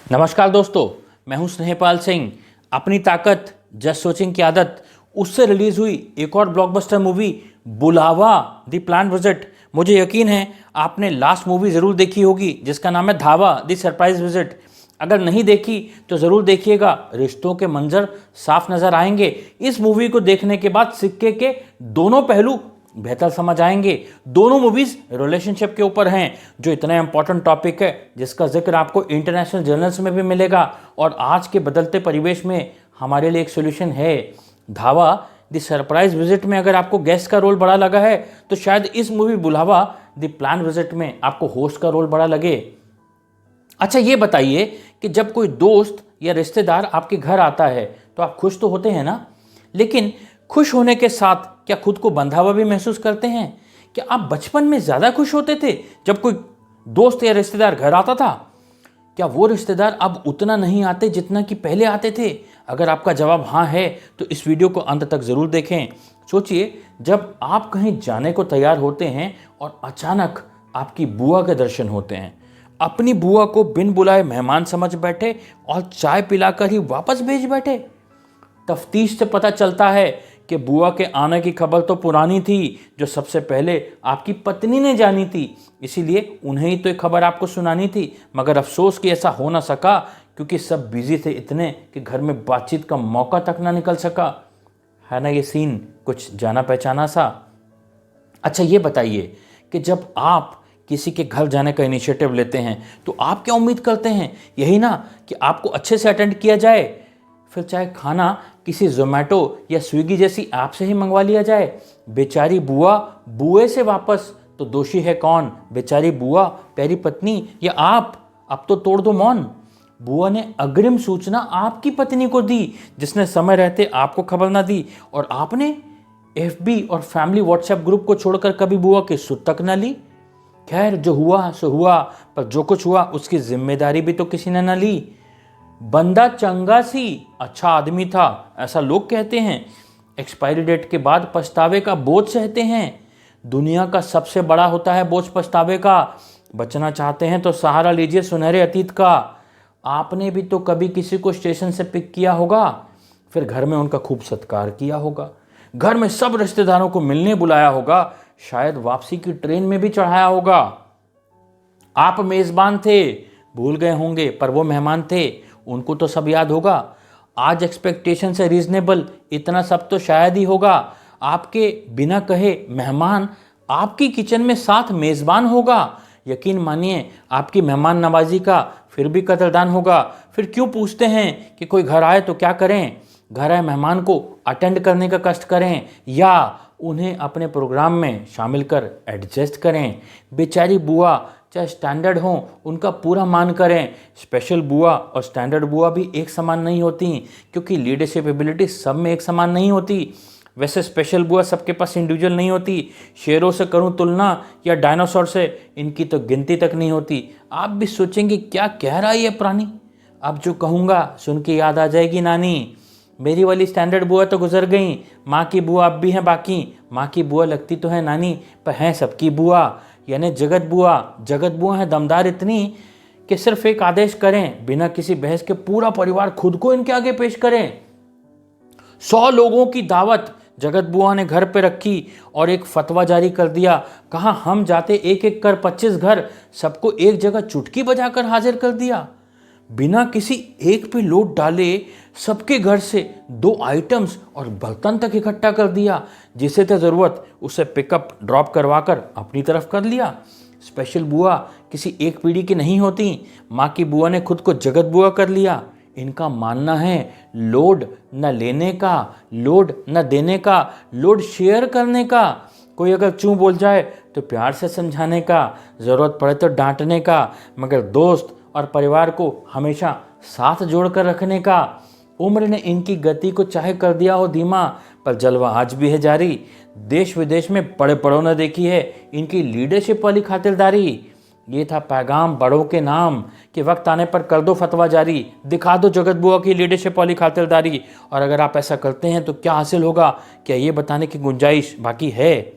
नमस्कार दोस्तों, मैं हूं स्नेहपाल सिंह। अपनी ताकत, जस्ट सोचिंग की आदत, उससे रिलीज हुई एक और ब्लॉकबस्टर मूवी बुलावा द प्लान विजिट। मुझे यकीन है आपने लास्ट मूवी ज़रूर देखी होगी जिसका नाम है धावा द सरप्राइज विजिट। अगर नहीं देखी तो ज़रूर देखिएगा, रिश्तों के मंजर साफ नज़र आएंगे। इस मूवी को देखने के बाद सिक्के के दोनों पहलू बेहतर समझ आएंगे। दोनों मूवीज रिलेशनशिप के ऊपर हैं, जो इतना इंपॉर्टेंट टॉपिक है जिसका जिक्र आपको इंटरनेशनल जर्नल्स में भी मिलेगा। और आज के बदलते परिवेश में हमारे लिए एक सोल्यूशन है। धावा द सरप्राइज विजिट में अगर आपको गेस्ट का रोल बड़ा लगा है तो शायद इस मूवी बुलावा द प्लान विजिट में आपको होस्ट का रोल बड़ा लगे। अच्छा, ये बताइए कि जब कोई दोस्त या रिश्तेदार आपके घर आता है तो आप खुश तो होते हैं ना, लेकिन खुश होने के साथ क्या खुद को बंधा हुआ भी महसूस करते हैं? क्या आप बचपन में ज़्यादा खुश होते थे जब कोई दोस्त या रिश्तेदार घर आता था? क्या वो रिश्तेदार अब उतना नहीं आते जितना कि पहले आते थे? अगर आपका जवाब हाँ है तो इस वीडियो को अंत तक ज़रूर देखें। सोचिए, जब आप कहीं जाने को तैयार होते हैं और अचानक आपकी बुआ के दर्शन होते हैं। अपनी बुआ को बिन बुलाए मेहमान समझ बैठे और चाय पिलाकर ही वापस भेज बैठे। तफ्तीश से पता चलता है कि बुआ के आने की खबर तो पुरानी थी, जो सबसे पहले आपकी पत्नी ने जानी थी, इसीलिए उन्हें ही तो एक खबर आपको सुनानी थी। मगर अफसोस कि ऐसा हो ना सका, क्योंकि सब बिजी थे इतने कि घर में बातचीत का मौका तक ना निकल सका। है ना ये सीन कुछ जाना पहचाना सा? अच्छा, ये बताइए कि जब आप किसी के घर जाने का इनिशिएटिव लेते हैं तो आप क्या उम्मीद करते हैं? यही ना कि आपको अच्छे से अटेंड किया जाए, फिर चाहे खाना किसी जोमेटो या स्विगी जैसी ऐप से ही मंगवा लिया जाए। बेचारी बुआ बुए से वापस, तो दोषी है कौन? बेचारी बुआ, प्यारी पत्नी, या आप? अब तो तोड़ दो मौन। बुआ ने अग्रिम सूचना आपकी पत्नी को दी, जिसने समय रहते आपको खबर ना दी, और आपने एफबी और फैमिली व्हाट्सएप ग्रुप को छोड़कर कभी बुआ की सुध तक न ली। खैर, जो हुआ सो हुआ, पर जो कुछ हुआ उसकी जिम्मेदारी भी तो किसी ने न ली। बंदा चंगा सी अच्छा आदमी था, ऐसा लोग कहते हैं। एक्सपायरी डेट के बाद पछतावे का बोझ सहते हैं। दुनिया का सबसे बड़ा होता है बोझ पछतावे का। बचना चाहते हैं तो सहारा लीजिए सुनहरे अतीत का। आपने भी तो कभी किसी को स्टेशन से पिक किया होगा, फिर घर में उनका खूब सत्कार किया होगा, घर में सब रिश्तेदारों को मिलने बुलाया होगा, शायद वापसी की ट्रेन में भी चढ़ाया होगा। आप मेजबान थे, भूल गए होंगे, पर वो मेहमान थे, उनको तो सब याद होगा। आज एक्सपेक्टेशन से रीजनेबल इतना सब तो शायद ही होगा। आपके बिना कहे मेहमान आपकी किचन में साथ मेज़बान होगा। यकीन मानिए, आपकी मेहमान नवाजी का फिर भी कदरदान होगा। फिर क्यों पूछते हैं कि कोई घर आए तो क्या करें? घर आए मेहमान को अटेंड करने का कष्ट करें या उन्हें अपने प्रोग्राम में शामिल कर एडजस्ट करें। बेचारी बुआ चाहे स्टैंडर्ड हो, उनका पूरा मान करें। स्पेशल बुआ और स्टैंडर्ड बुआ भी एक समान नहीं होती, क्योंकि लीडरशिप एबिलिटी सब में एक समान नहीं होती। वैसे स्पेशल बुआ सबके पास इंडिविजुअल नहीं होती। शेरों से करूं तुलना या डायनासोर से, इनकी तो गिनती तक नहीं होती। आप भी सोचेंगे क्या कह रहा है ये प्राणी? अब जो कहूँगा सुन के याद आ जाएगी नानी। मेरी वाली स्टैंडर्ड बुआ तो गुजर गई, माँ की बुआ अब भी हैं बाकी। माँ की बुआ लगती तो है नानी, पर हैं सबकी बुआ, यानी जगत बुआ। जगत बुआ है दमदार इतनी कि सिर्फ एक आदेश करें, बिना किसी बहस के पूरा परिवार खुद को इनके आगे पेश करें। 100 लोगों की दावत जगत बुआ ने घर पे रखी और एक फतवा जारी कर दिया। कहा हम जाते एक एक कर 25 घर, सबको एक जगह चुटकी बजाकर हाजिर कर दिया। बिना किसी एक पे लोड डाले सबके घर से 2 आइटम्स और बर्तन तक इकट्ठा कर दिया। जिसे तो ज़रूरत उसे पिकअप ड्रॉप करवाकर अपनी तरफ कर लिया। स्पेशल बुआ किसी एक पीढ़ी की नहीं होती। माँ की बुआ ने खुद को जगत बुआ कर लिया। इनका मानना है लोड न लेने का, लोड न देने का, लोड शेयर करने का। कोई अगर चूं बोल जाए तो प्यार से समझाने का, ज़रूरत पड़े तो डांटने का, मगर दोस्त और परिवार को हमेशा साथ जोड़कर रखने का। उम्र ने इनकी गति को चाहे कर दिया हो धीमा, पर जलवा आज भी है जारी। देश विदेश में बड़े बड़ों ने देखी है इनकी लीडरशिप वाली खातिरदारी। ये था पैगाम बड़ों के नाम कि वक्त आने पर कर दो फतवा जारी, दिखा दो जगत बुआ की लीडरशिप वाली खातिरदारी। और अगर आप ऐसा करते हैं तो क्या हासिल होगा, क्या ये बताने की गुंजाइश बाकी है?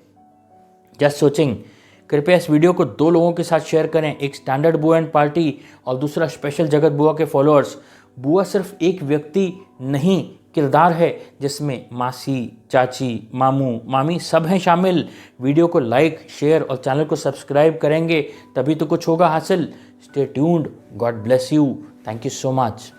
जस्ट सोचिंग कृपया इस वीडियो को 2 लोगों के साथ शेयर करें, एक स्टैंडर्ड बुआ एंड पार्टी और दूसरा स्पेशल जगत बुआ के फॉलोअर्स। बुआ सिर्फ एक व्यक्ति नहीं, किरदार है जिसमें मासी, चाची, मामू, मामी सब हैं शामिल। वीडियो को लाइक, शेयर और चैनल को सब्सक्राइब करेंगे तभी तो कुछ होगा हासिल। Stay tuned. God bless you. Thank you so much.